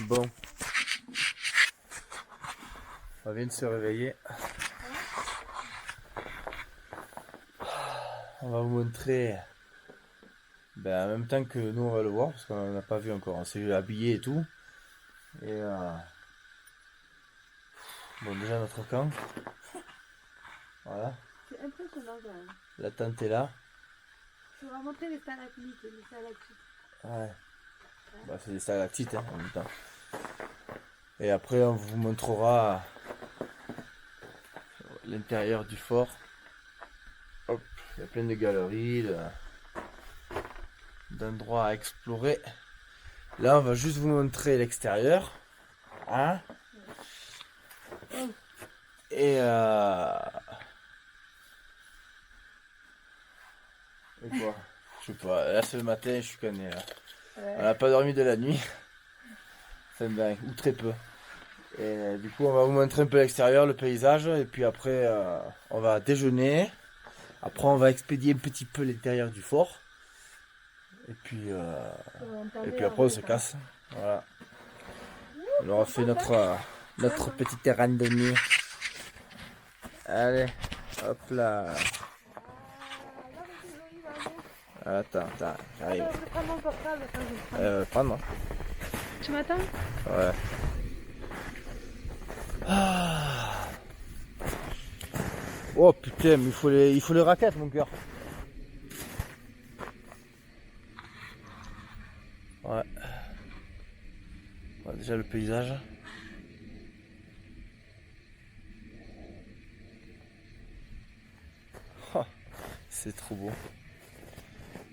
Bon. On vient de se réveiller. On va vous montrer en même temps que nous on va le voir parce qu'on n'a pas vu encore. On s'est habillé et tout. Et bon, déjà notre camp. Voilà. C'est impressionnant quand même. La tente est là. Je vais vous montrer les stalagmites et les stalactites. Ouais. Bah, c'est des stalactites en même temps. Et après on vous montrera l'intérieur du fort. Hop, il y a plein de galeries, d'endroits à explorer. Là on va juste vous montrer l'extérieur. Hein? Et quoi? Je sais pas, là c'est le matin, je suis conné là. On n'a pas dormi de la nuit. Enfin ben, ou très peu. Et du coup on va vous montrer un peu l'extérieur, le paysage, et puis après on va déjeuner. Après on va expédier un petit peu l'intérieur du fort. Et puis après on se casse. Voilà. On aura fait notre petite randonnée. Allez, hop là. Attends, j'arrive. Je vais prendre mon portable. Prendre. Hein. Tu m'attends? Ouais. Ah. Oh putain, mais il faut les raquettes, mon cœur. Ouais. Déjà le paysage. Oh, c'est trop beau.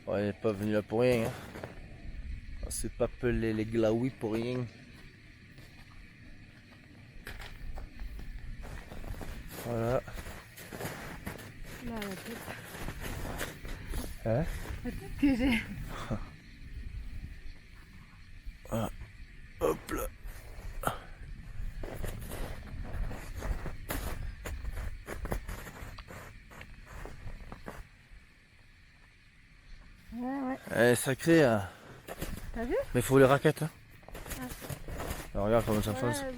Ouais, il n'est pas venu là pour rien. Hein. On s'est pas pelé les glaouis pour rien. Voilà. Là, la tête. Hein? La tête que j'ai. Voilà. Hop là. Ouais. Eh, sacré. Hein. T'as vu? Mais il faut les raquettes. Hein. Ah. Alors, regarde comment ça fonce. La vue.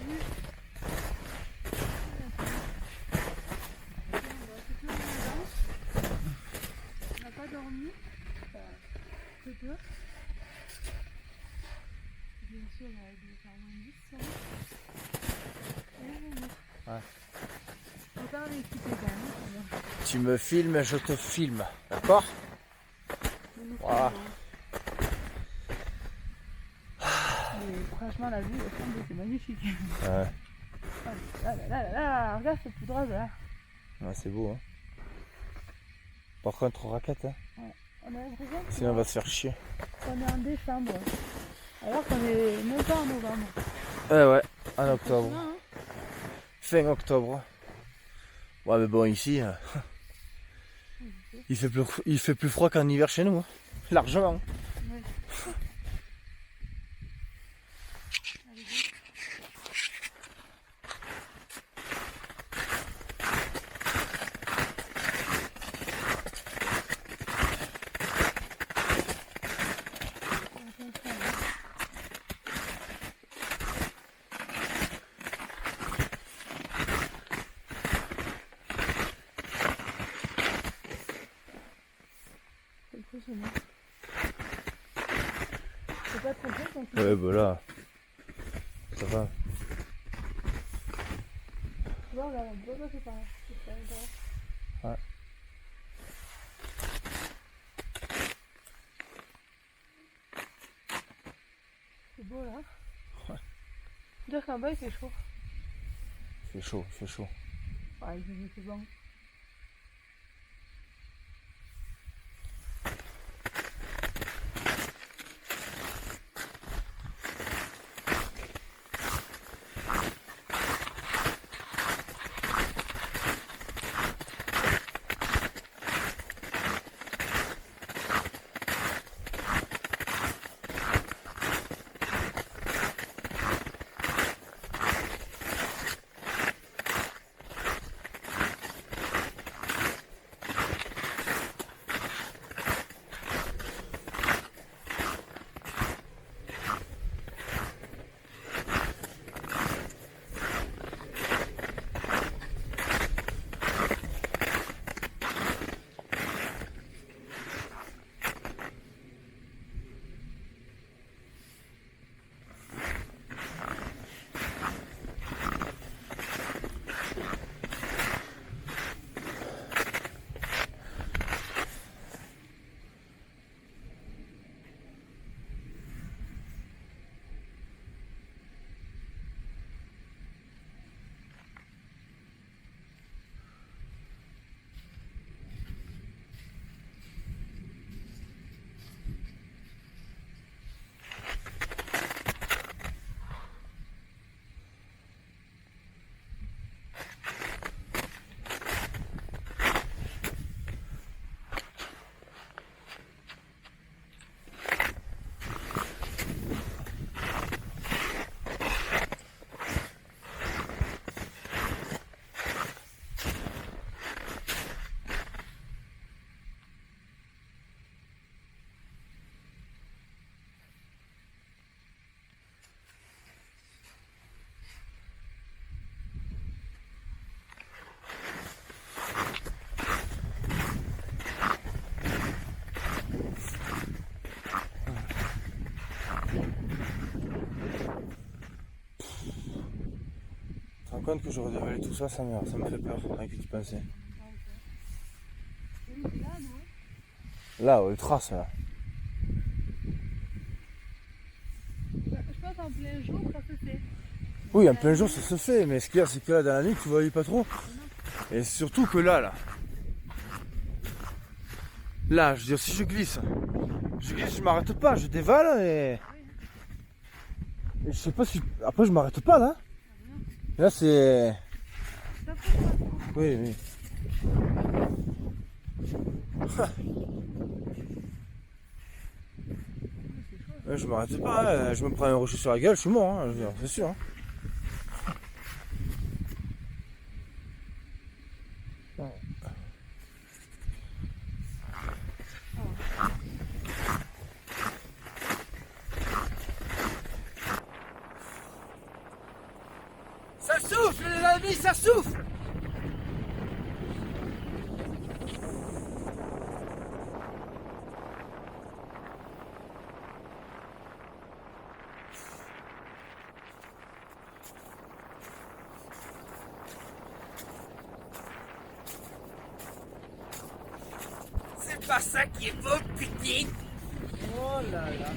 On n'a pas dormi. Très peu. Bien sûr, il y a des faire moins 10 ça. Ouais. Autant on est équipé quand même. Tu me filmes, je te filme. D'accord? Voilà. Mais franchement, la vue, c'est magnifique. Ouais. Là, regarde ce poudre là. Ouais, c'est beau. Hein. Par contre, raquette. Hein. Ouais. On a l'impression Sinon, on va se faire chier. qu'on est en décembre. Alors qu'on est même pas en novembre. Ouais, en octobre. Hein. Fin octobre. Ouais, mais bon, ici, il fait plus froid qu'en hiver chez nous. Hein. Largement. Ouais. C'est impressionnant. C'est pas trop bien quand tu... Ouais, bah là, ça va. Tu vois, regarde, on peut passer par là. C'est pas grave. Ouais. C'est beau là. Ouais. Dire qu'en bas il fait chaud. Il fait chaud. Ouais, il fait bon. compte que j'aurais dévalé tout ça, ça me fait peur avec ce que tu pensais. Là, le trace là. Je pense en plein jour, ça se fait. Oui, en plein jour ça se fait, mais ce qu'il y a, c'est que là dans la nuit tu voyais pas trop. Et surtout que là, je veux dire, si je glisse, je m'arrête pas, je dévale et je sais pas si. Après, je m'arrête pas là. Et là, c'est. Oui. Ouais, je m'arrête pas, hein. Je me prends un rocher sur la gueule, je suis mort, hein, je veux dire, c'est sûr. Hein. Ça souffle les amis, ça souffle. C'est pas ça qui est beau, putain. Oh là là.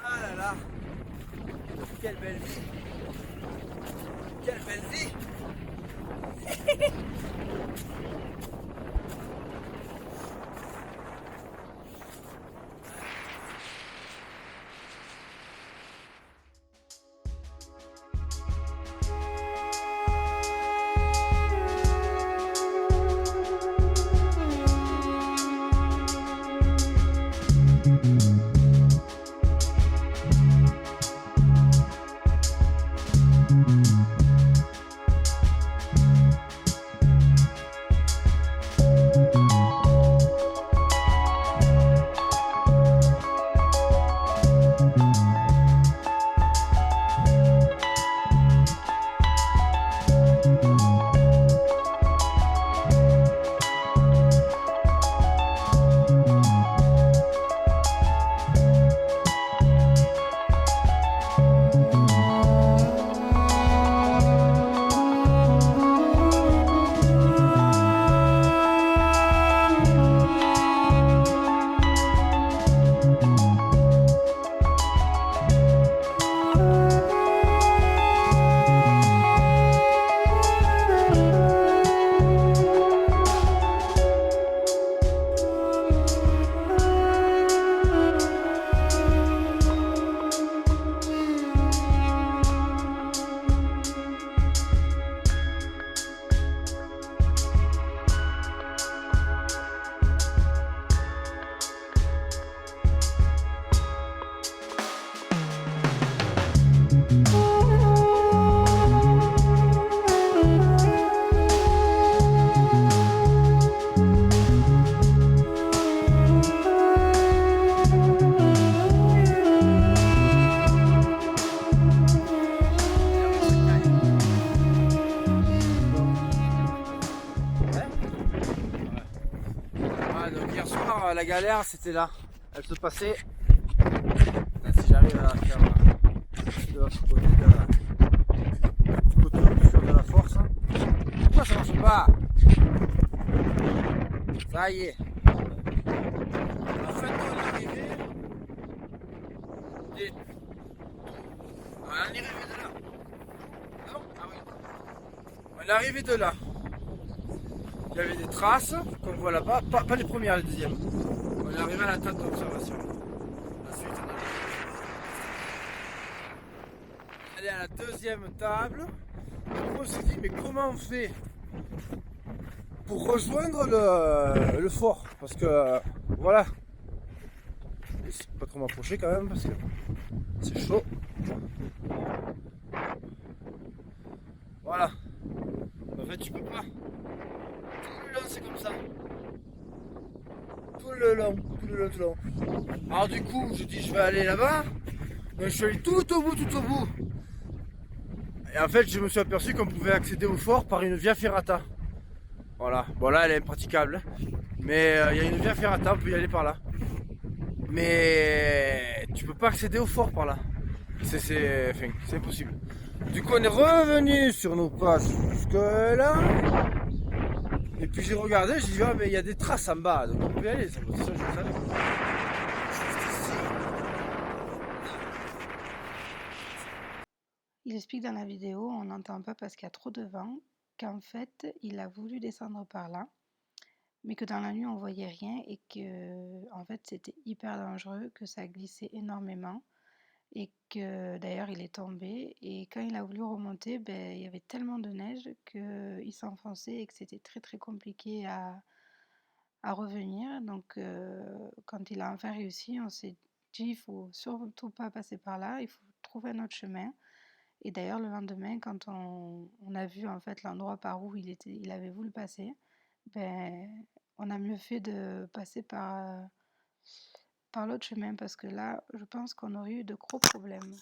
Ah là là. Quelle belle vie. Quelle belle vie. La galère c'était là, elle se passait. Là, si j'arrive à la faire de l'autre côté sur de la force. Pourquoi ça marche pas? Ça y est. En fait on est arrivé. On est arrivé de là. Non? Ah oui. On est arrivé de là. Il y avait des traces qu'on voit là-bas, pas les premières, les deuxièmes. On est arrivé à la table d'observation. Ensuite, on est allé à la deuxième table. Après, on s'est dit, mais comment on fait pour rejoindre le fort? Parce que, voilà. Et c'est pas trop m'approcher quand même, parce que c'est chaud. Voilà. En fait, tu peux pas. C'est comme ça. Tout le long. Alors du coup, je dis je vais aller là-bas. Mais je suis allé tout au bout. Et en fait, je me suis aperçu qu'on pouvait accéder au fort par une via ferrata. Voilà, bon là elle est impraticable, mais il y a une via ferrata, on peut y aller par là. Mais tu peux pas accéder au fort par là. C'est impossible. Du coup on est revenu sur nos pas jusque là. Et puis j'ai regardé, j'ai dit ah mais il y a des traces en bas, donc on peut y aller, ça je savais. Il explique dans la vidéo, on n'entend pas parce qu'il y a trop de vent, qu'en fait, il a voulu descendre par là, mais que dans la nuit, on voyait rien et que, en fait, c'était hyper dangereux, que ça glissait énormément et que d'ailleurs, il est tombé. Et quand il a voulu remonter, ben, il y avait tellement de neige qu'il s'enfonçait et que c'était très très compliqué à revenir. Donc, quand il a enfin réussi, on s'est dit, il faut surtout pas passer par là, il faut trouver un autre chemin. Et d'ailleurs, le lendemain, quand on a vu en fait l'endroit par où il avait voulu passer, ben, on a mieux fait de passer par l'autre chemin parce que là, je pense qu'on aurait eu de gros problèmes.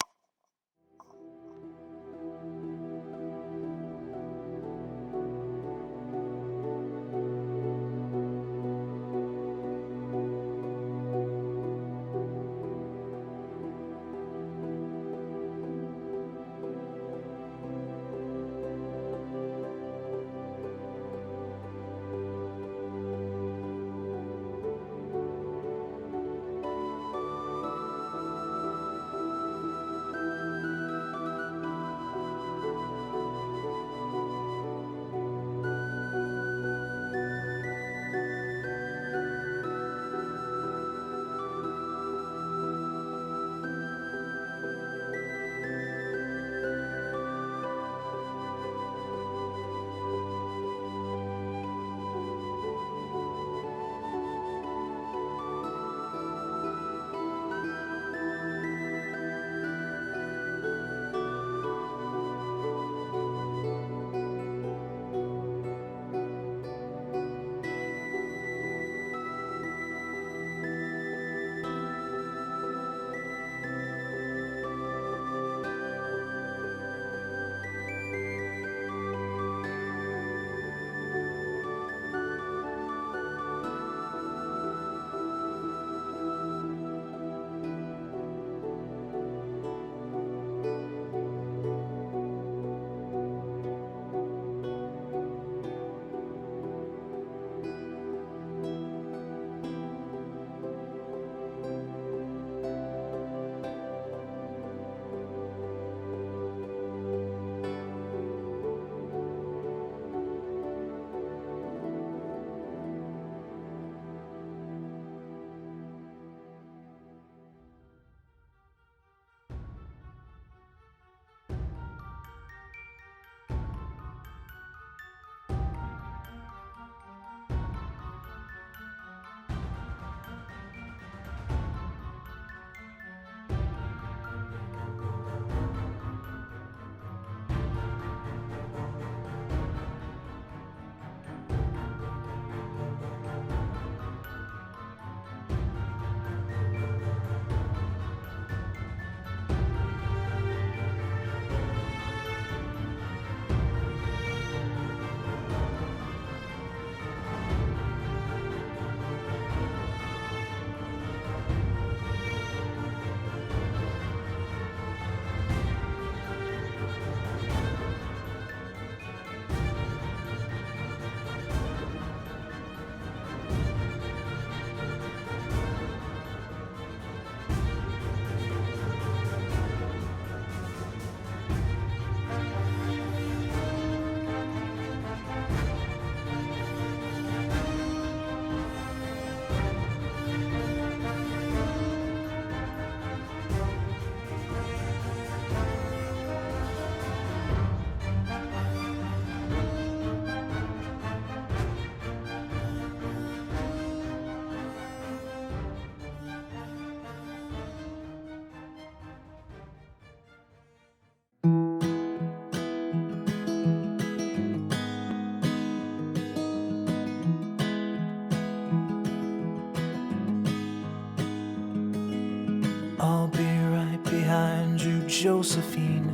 I'll be right behind you, Josephine.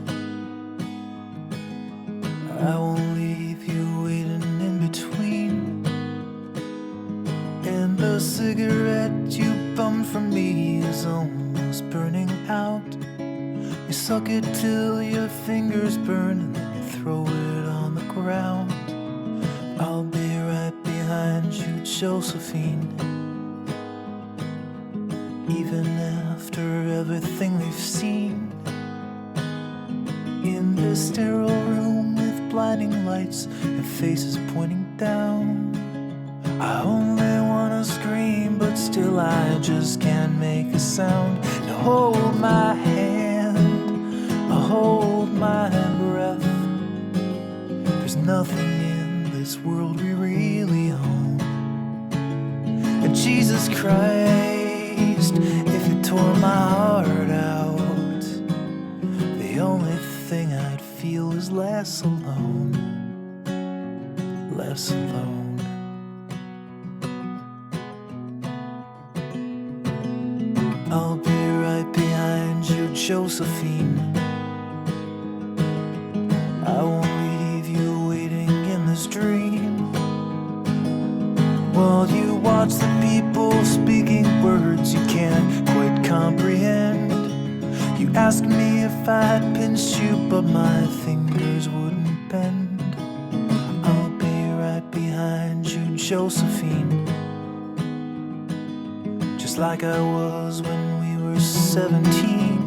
I won't leave you waiting in between. And the cigarette you bummed from me is almost burning out. You suck it till your fingers burn and then you throw it on the ground. I'll be right behind you, Josephine. Even after everything we've seen. In this sterile room with blinding lights and faces pointing down. I only wanna scream, but still I just can't make a sound. Now hold my hand, hold my breath. There's nothing in this world we really own. And Jesus Christ, if you tore my heart out, the only thing I'd feel is less alone, less alone. I'll be right behind you, Josephine. I won't leave you waiting in this dream. While you watch the people speaking words you can't quite comprehend. You ask me if I'd pinch you, but my fingers wouldn't bend. I'll be right behind you, Josephine. Just like I was when we were 17.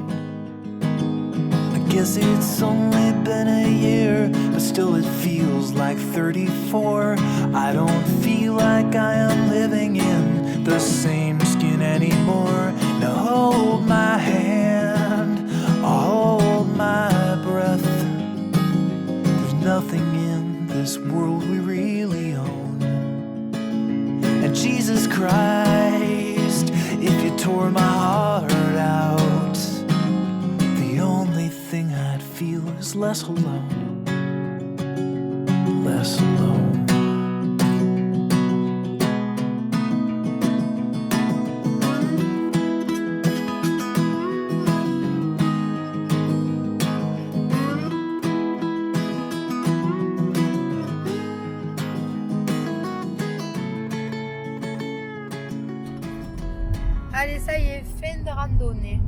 I guess it's only been a year, but still it feels like 34. I don't feel like I am living in the same skin anymore. Now hold my hand, hold my breath. There's nothing in this world we really own. And Jesus Christ, if you tore my heart out, the only thing I'd feel is less alone, less alone. Allez, ça y est, fin de randonnée.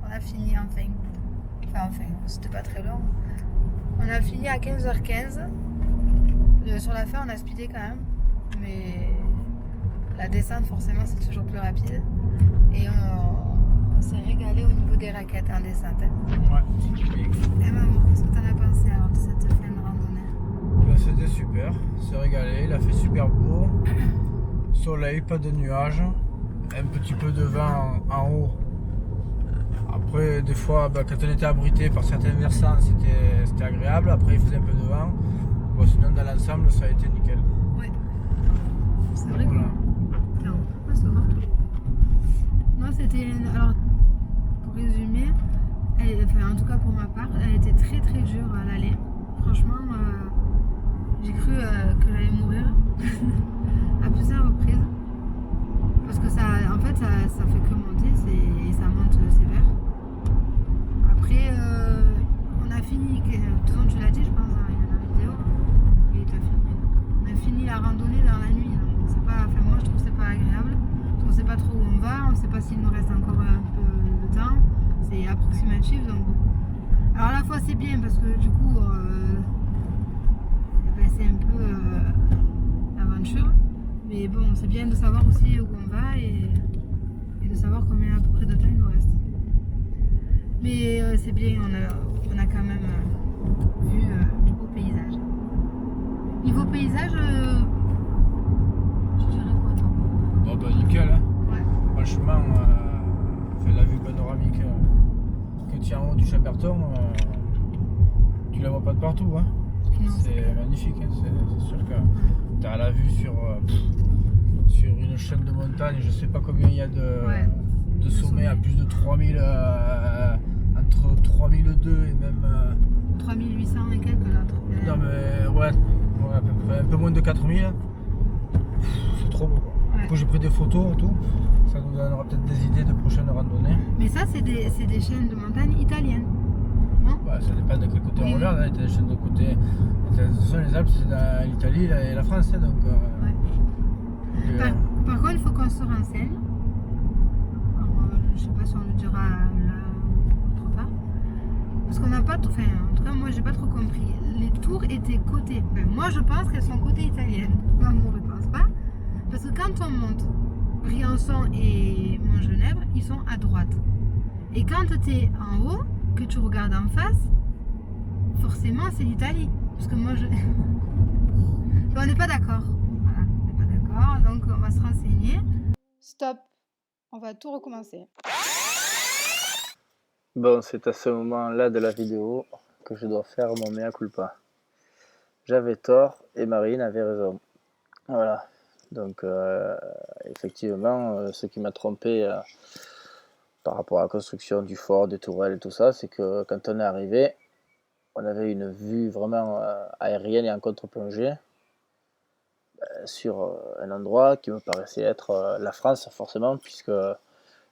On a fini enfin. Enfin, c'était pas très long. On a fini à 15h15. Sur la fin, on a speedé quand même. Mais la descente, forcément, c'est toujours plus rapide. Et on s'est régalé au niveau des raquettes en descente. Ouais. Et maman, qu'est-ce que t'en as pensé alors de cette fin de randonnée? Ben, c'était super, c'est régalé, il a fait super beau. Soleil, pas de nuages. Un petit peu de vent en haut. Après, des fois, quand on était abrité par certains versants, c'était agréable. Après, il faisait un peu de vent. Bon, sinon, dans l'ensemble, ça a été nickel. Ouais. C'est vrai Voilà. que... Non, pas se voir tout. Non, c'était... Alors, pour résumer, en tout cas pour ma part, elle était très très dure à l'aller. Franchement, j'ai cru que j'allais mourir à plusieurs reprises. Parce que ça, en fait, ça fait que monter et ça monte sévère. Après, on a fini, de toute façon tu l'as dit, je pense, dans la vidéo, et t'as filmé. On a fini la randonnée dans la nuit. Donc c'est pas, enfin, moi je trouve que c'est pas agréable. Parce qu'on sait pas trop où on va, on sait pas s'il nous reste encore un peu de temps. C'est approximatif, donc. Alors à la fois c'est bien parce que du coup, c'est un peu l'aventure. Mais bon, c'est bien de savoir aussi où on va et de savoir combien à peu près de temps il nous reste. Mais c'est bien, on a quand même vu du beau paysage. Niveau paysage, je dirais quoi toi? Bon, bah nickel, hein. Ouais. Franchement, la vue panoramique que tu as en haut du Chaberton, tu la vois pas de partout, hein. Non, C'est magnifique, hein. C'est sûr que tu as la vue sur une chaîne de montagne, je sais pas combien il y a de sommets à plus de 3000, entre 3002 et même 3800 et quelques là. non mais ouais, à peu près, un peu moins de 4000. C'est trop beau quoi. Ouais. Du coup j'ai pris des photos et tout, ça nous donnera peut-être des idées de prochaines randonnées. Mais ça c'est des chaînes de montagne italiennes, non? Bah, ça dépend de quel côté Oui, on regarde. Hein. Les chaînes de côté. De toute façon, les Alpes, c'est dans l'Italie et la France. Hein, donc, Par contre, il faut qu'on se renseigne. Alors, je sais pas si on le dira là autre part. Parce qu'on n'a pas tout. Enfin, en tout cas, moi, j'ai pas trop compris. Les tours étaient cotées. Enfin, moi, je pense qu'elles sont cotées italiennes. L'amour, je pense pas. Parce que quand on monte Briançon et Montgenèvre, ils sont à droite. Et quand tu es en haut, que tu regardes en face, forcément, c'est l'Italie. Parce que moi, je. On n'est pas d'accord. Voilà, on n'est pas d'accord. Donc, on va se renseigner. Stop. On va tout recommencer. Bon, c'est à ce moment-là de la vidéo que je dois faire mon mea culpa. J'avais tort et Marine avait raison. Voilà. Donc, effectivement, ce qui m'a trompé par rapport à la construction du fort, des tourelles et tout ça, c'est que quand on est arrivé, on avait une vue vraiment aérienne et en contre-plongée sur un endroit qui me paraissait être la France, forcément, puisque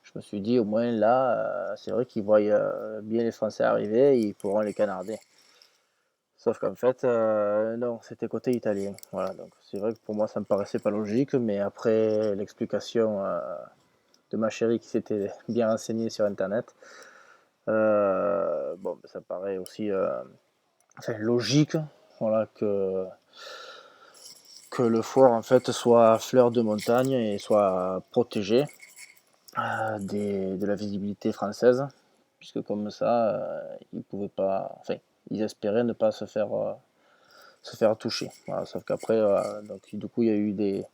je me suis dit, au moins là, c'est vrai qu'ils voient bien les Français arriver et ils pourront les canarder. Sauf qu'en fait, non, c'était côté italien. Voilà, donc c'est vrai que pour moi, ça me paraissait pas logique, mais après l'explication de ma chérie qui s'était bien renseignée sur Internet, bon, ça paraît aussi logique, voilà, que le fort en fait soit à fleur de montagne et soit protégé de la visibilité française, puisque comme ça, ils pouvaient pas, enfin, ils espéraient ne pas se faire toucher. Voilà, sauf qu'après, donc du coup, il y a eu de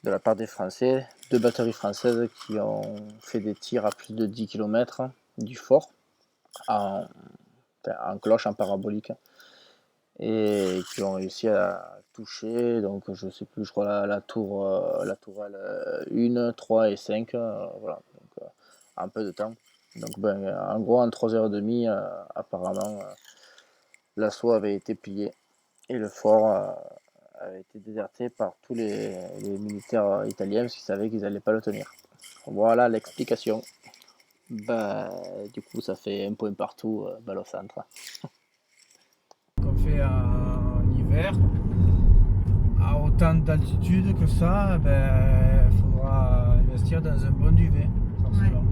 la part des Français, 2 batteries françaises qui ont fait des tirs à plus de 10 km du fort, en cloche, en parabolique, et qui ont réussi à toucher, donc je sais plus, je crois la tourelle 1, 3 et 5, voilà, donc en peu de temps. Donc en gros, en 3h30, apparemment, l'assaut avait été plié et le fort avait été déserté par tous les militaires italiens parce qu'ils savaient qu'ils n'allaient pas le tenir. Voilà l'explication. Du coup, ça fait un point partout, balle au centre. Qu'on fait en hiver, à autant d'altitude que ça, il faudra investir dans un bon duvet, forcément.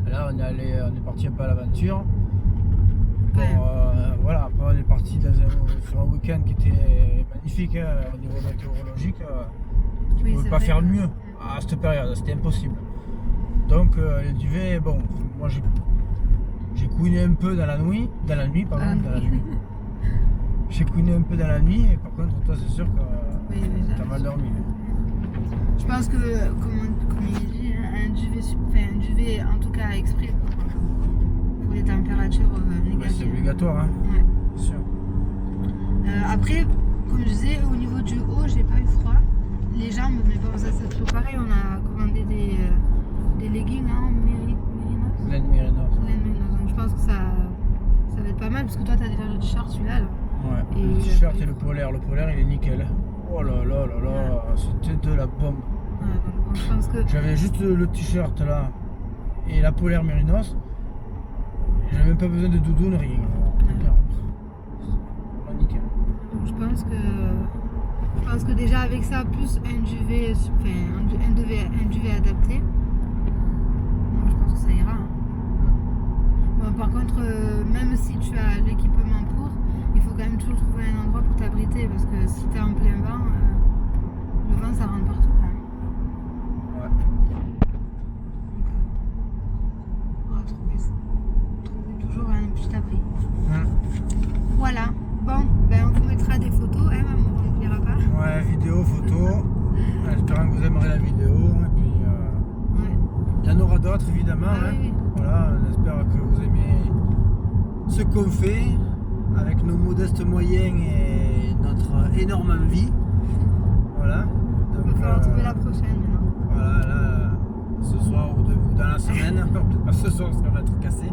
Ouais. Là, on est parti un peu à l'aventure. Bon, voilà, après on est parti sur un week-end qui était magnifique au niveau météorologique. On ne pouvait pas faire mieux à cette période, c'était impossible. Donc le duvet, bon, moi j'ai couiné un peu dans la nuit. J'ai couiné un peu dans la nuit, et par contre, toi, c'est sûr que t'as mal dormi. Je pense que, comme il dit, un duvet, en tout cas exprès pour les températures négatives. C'est obligatoire, hein. Ouais. Bien sûr. Après, comme je disais, au niveau du haut, j'ai pas eu froid. Les jambes, mais bon, ça c'est toujours pareil. On a commandé des leggings en mérinos. Laine mérinos. Donc je pense que ça va être pas mal, parce que toi, t'as déjà le t-shirt, celui-là. Là. Ouais, et le t-shirt et le polaire. Le polaire, il est nickel. Oh là là là là, c'était de la bombe. Ouais, donc je pense que... J'avais juste le t-shirt là et la polaire mérinos. J'avais même pas besoin de doudoune, rien. Ouais. Nickel. Donc je pense que déjà avec ça, plus un duvet adapté, moi, je pense que ça ira. Hein. Bon, par contre, même si tu as l'équipement pour, il faut quand même toujours trouver un endroit pour t'abriter, parce que si tu es en plein vent, le vent ça rentre partout quand même. Ouais. Donc, on va trouver toujours un petit abri. Voilà. Bon, on vous mettra des photos, hein, maman, on n'oubliera pas. Ouais, vidéo, photo. J'espère que vous aimerez la vidéo. Et puis, il y en aura d'autres évidemment. Ah, hein. oui. Voilà, j'espère que vous aimez ce qu'on fait avec nos modestes moyens et notre énorme envie. Voilà. Donc, il va falloir trouver la prochaine maintenant. Voilà, là, ce soir ou dans la semaine, peut-être pas ce soir parce qu'on va être cassé.